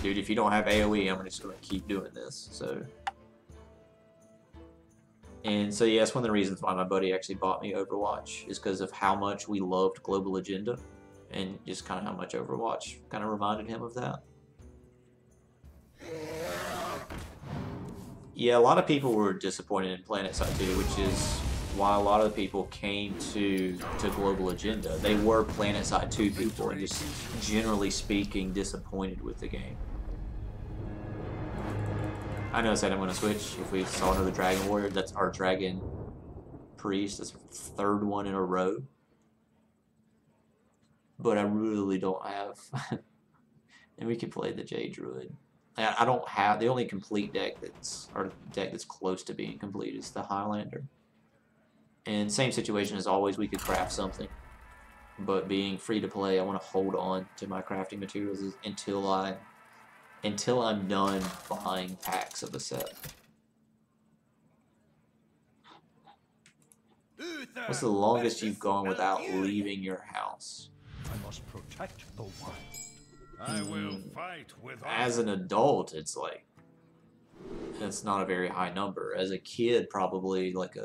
dude, if you don't have AoE, I'm just gonna keep doing this. And so yeah, that's one of the reasons why my buddy actually bought me Overwatch, is because of how much we loved Global Agenda, and just kind of how much Overwatch kind of reminded him of that. Yeah, a lot of people were disappointed in PlanetSide 2, which is why a lot of the people came to Global Agenda. They were PlanetSide 2 people, and just generally speaking, disappointed with the game. I know I said I'm going to switch if we saw another Dragon Warrior. That's our Dragon Priest. That's our third one in a row. But I really don't have... and we can play the Jade Druid. I don't have... The only complete deck that's... Or deck that's close to being complete is the Highlander. And same situation as always, we could craft something. But being free to play, I want to hold on to my crafting materials until I'm done buying packs of a set. What's the longest you've gone without leaving your house? I must protect the wild. I will fight with as an adult, it's like, it's not a very high number. As a kid, probably like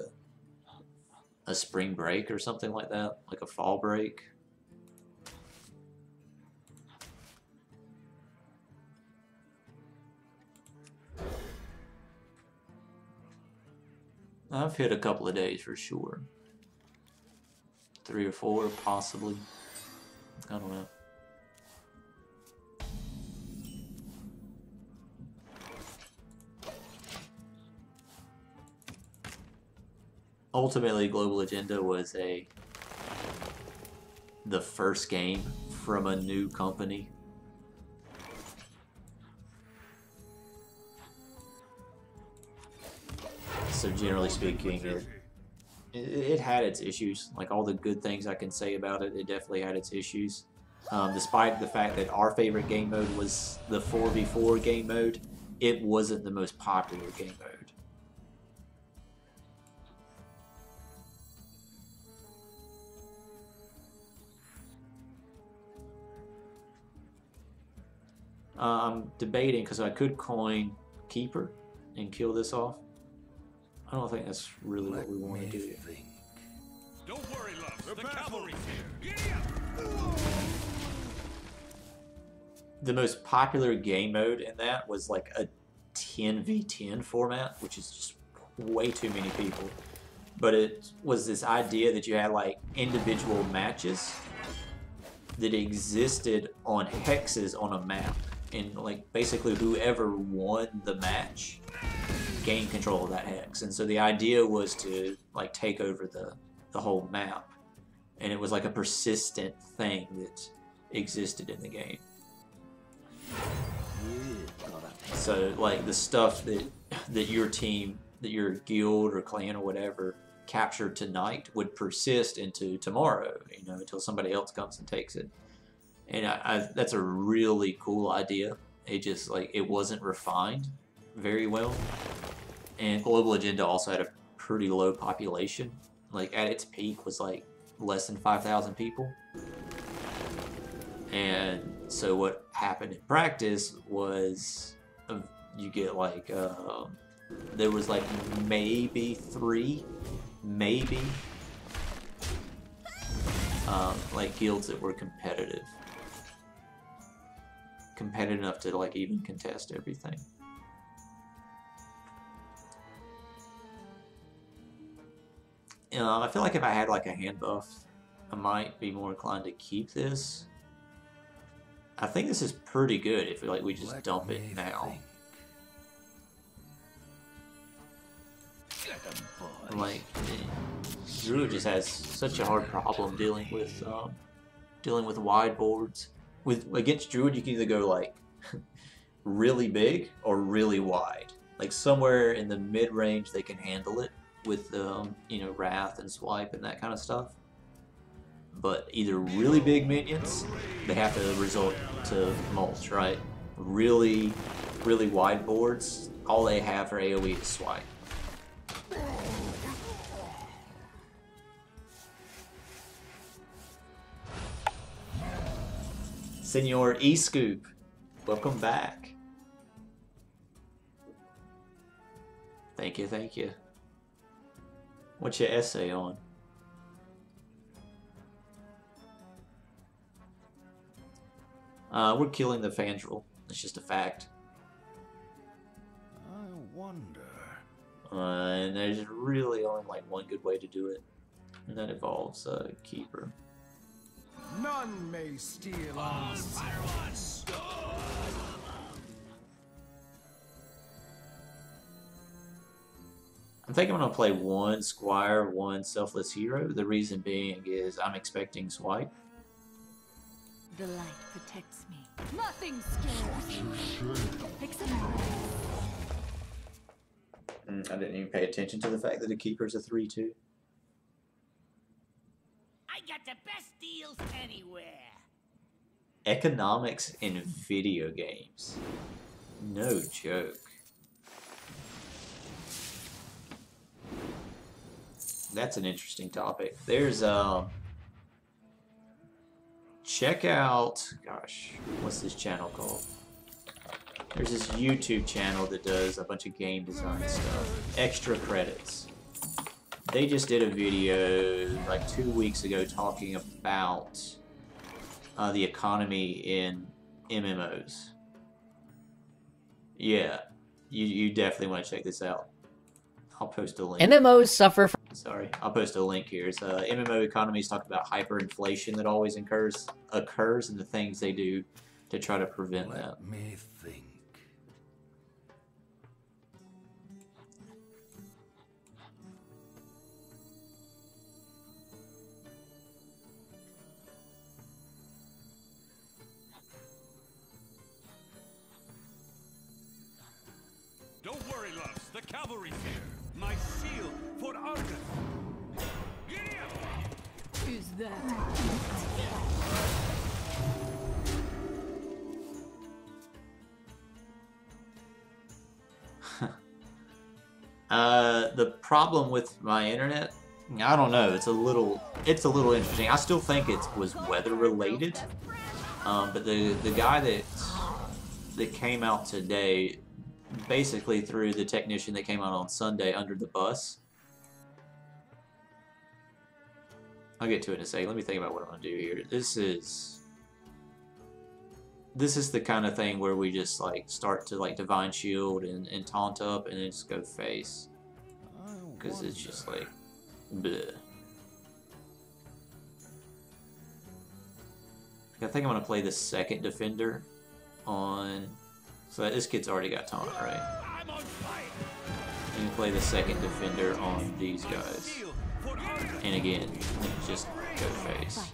a spring break or something like that, like a fall break. I've hit a couple of days for sure. 3 or 4, possibly. I don't know. Ultimately, Global Agenda was the first game from a new company. So generally speaking, it had its issues. Like all the good things I can say about it, it definitely had its issues. Despite the fact that our favorite game mode was the 4v4 game mode, it wasn't the most popular game mode. I'm debating because I could coin Keeper and kill this off. I don't think that's really what we want to do. Don't worry, love. The cavalry's here. The most popular game mode in that was like a 10v10 format, which is just way too many people. But it was this idea that you had like individual matches that existed on hexes on a map. And like basically whoever won the match gained control of that hex. And so the idea was to like take over the whole map. And it was like a persistent thing that existed in the game. So like the stuff that your team, that your guild or clan or whatever captured tonight would persist into tomorrow, you know, until somebody else comes and takes it. And that's a really cool idea. It just like, it wasn't refined very well. And Global Agenda also had a pretty low population. Like at its peak was like less than 5,000 people. And so what happened in practice was you get like, there was like maybe 3, like guilds that were competitive enough to like even contest everything. I feel like if I had like a hand buff, I might be more inclined to keep this. I think this is pretty good if we just dump it now. Like, Druid just has such a hard problem dealing with wide boards. Against Druid, you can either go like really big or really wide. Like somewhere in the mid range, they can handle it with you know, Wrath and Swipe and that kind of stuff. But either really big minions, they have to resort to mulch, right? Really wide boards, all they have for AoE is Swipe. Senor E-Scoop. Welcome back. Thank you, thank you. What's your essay on? We're killing the Fandral. It's just a fact. I wonder. And there's really only like one good way to do it, and that involves Keeper. None may steal us. I'm thinking I'm gonna play one Squire, one Selfless Hero. The reason being is I'm expecting Swipe. The light protects me. Nothing scares me. Except I didn't even pay attention to the fact that the Keeper's a 3/2. I got the best deals anywhere. Economics in video games. No joke. That's an interesting topic. There's check out, gosh, what's this channel called? There's this YouTube channel that does a bunch of game design stuff. Extra Credits. They just did a video like 2 weeks ago talking about the economy in MMOs. Yeah, you definitely want to check this out. I'll post a link. MMOs suffer from... Sorry, I'll post a link here. It's MMO economies talk about hyperinflation that always occurs, and the things they do to try to prevent that. Let me think. Don't worry, loves. The cavalry's here. My seal for Argus. Giddy up! who's that? The problem with my internet, I don't know. It's a little interesting. I still think it was weather related, but the guy that came out today basically threw the technician that came out on Sunday under the bus. I'll get to it in a second. Let me think about what I'm gonna do here. This is the kind of thing where we just like start to like divine shield and taunt up and then just go face, because it's just like bleh. I think I'm gonna play the second defender on. So this kid's already got taunt, right? And you play the second defender on these guys. And again, just go face.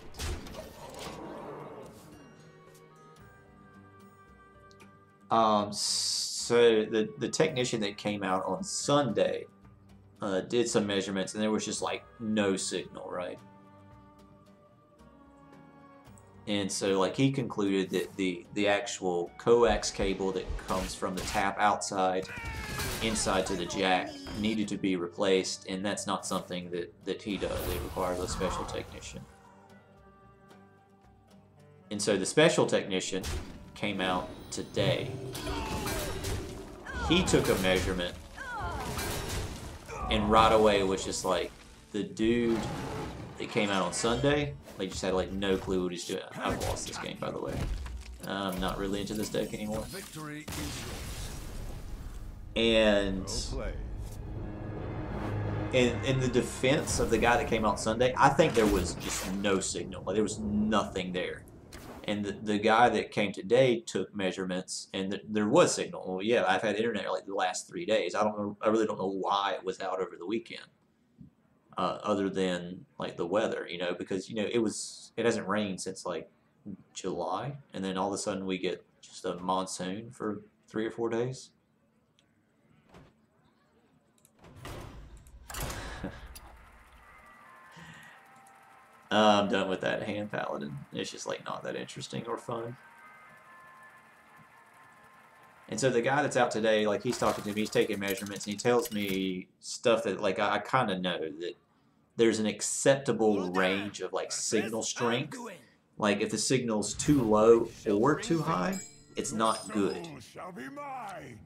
So the technician that came out on Sunday did some measurements, and there was just like no signal, right? And so like he concluded that the actual coax cable that comes from the tap outside inside to the jack needed to be replaced, and that's not something that he does. It requires a special technician. And so the special technician came out today. He took a measurement, and right away it was just like the dude that came out on Sunday, they just had like no clue what he's doing. I've lost this game, by the way. I'm not really into this deck anymore. Victory is And well in the defense of the guy that came out Sunday, I think there was just no signal. Like there was nothing there. And the guy that came today took measurements, and there was signal. Well, yeah, I've had internet like the last 3 days. I really don't know why it was out over the weekend, other than like the weather, you know, because you know it hasn't rained since like July, and then all of a sudden we get just a monsoon for 3 or 4 days. I'm done with that hand Paladin. It's just like not that interesting or fun. And so the guy that's out today, like he's talking to me, he's taking measurements, and he tells me stuff that like I kind of know that there's an acceptable range of like signal strength. Like if the signal's too low or too high, it's not good. Soul shall be mine.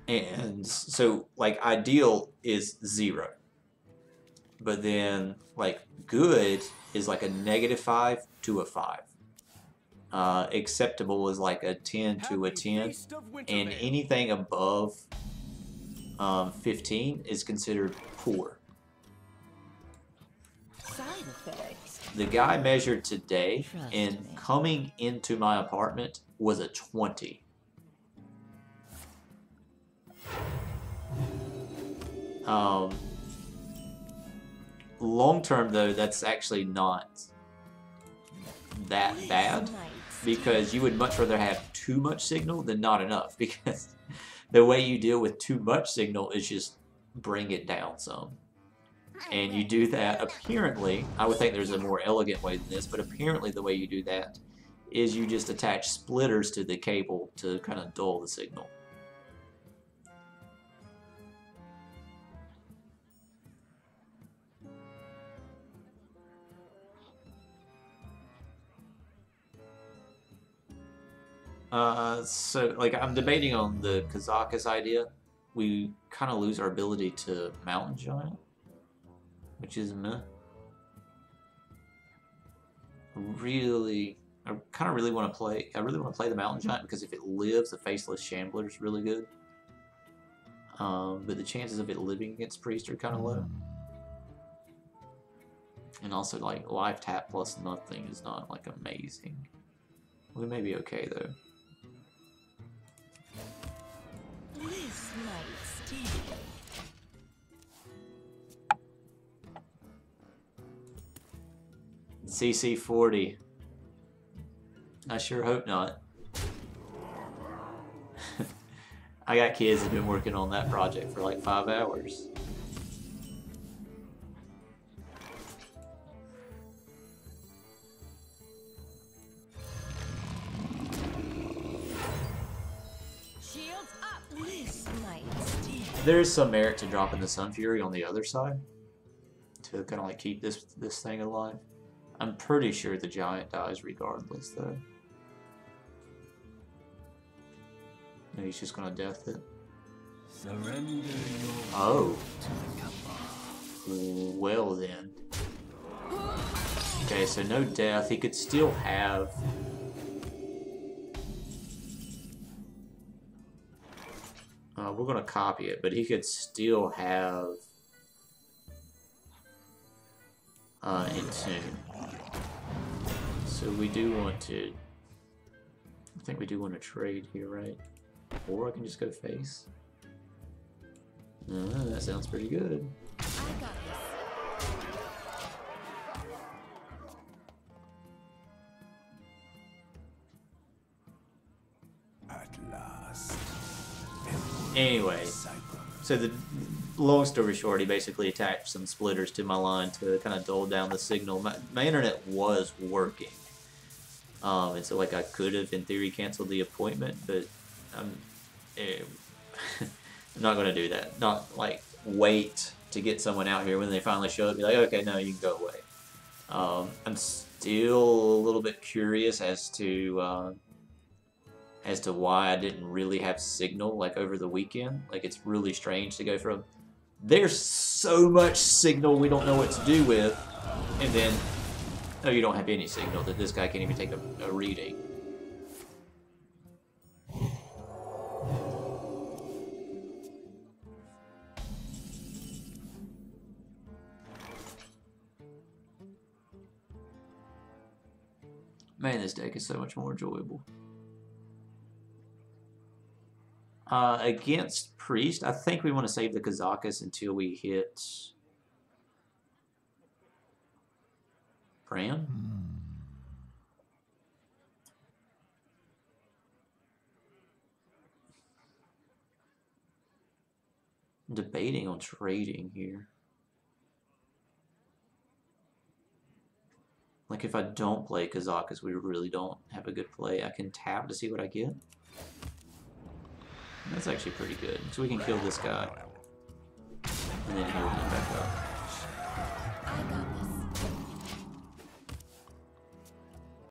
And so, like, ideal is 0. But then, like, good is like a -5 to a 5. Acceptable is like a 10 to a 10. And anything above 15 is considered poor. Side effects. The guy measured today and coming into my apartment was a 20. Long term though, that's actually not that bad, because you would much rather have too much signal than not enough, because the way you deal with too much signal is just bring it down some. And you do that, apparently, I would think there's a more elegant way than this, but apparently the way you do that is you just attach splitters to the cable to kind of dull the signal. So, like, I'm debating on the Kazakus idea. We kind of lose our ability to Mountain Giant, which is meh. I kind of really want to play. I really want to play the Mountain Giant because if it lives, the Faceless Shambler is really good. But the chances of it living against Priest are kind of low. And also, like, life tap plus nothing is not, like, amazing. We may be okay, though. This might sting. CC 40. I sure hope not. I got kids that have been working on that project for like 5 hours. Shields up. This might sting. There is some merit to dropping the Sun Fury on the other side to kind of like keep this thing alive. I'm pretty sure the giant dies regardless, though. Maybe he's just gonna death it. Surrender Oh. Well then. Okay, so no death. He could still have. We're gonna copy it, but he could still have. Intune. So we do want to. I think we do want to trade here, right? Or I can just go face. That sounds pretty good. I got this. At last. Anyway, so the long story short, he basically attached some splitters to my line to kind of dull down the signal. My internet was working, and so like I could have in theory canceled the appointment, but I'm not going to do that. Not like wait to get someone out here when they finally show up. Be like, okay, no, you can go away. I'm still a little bit curious as to why I didn't really have signal like over the weekend. Like, it's really strange to go from there's so much signal we don't know what to do with, and then oh, you don't have any signal, that this guy can't even take a reading. Man, this deck is so much more enjoyable. Against Priest, I think we want to save the Kazakus until we hit Bran. I'm debating on trading here. Like, if I don't play Kazakus, we really don't have a good play. I can tap to see what I get. That's actually pretty good. So we can kill this guy. And then he'll come back up.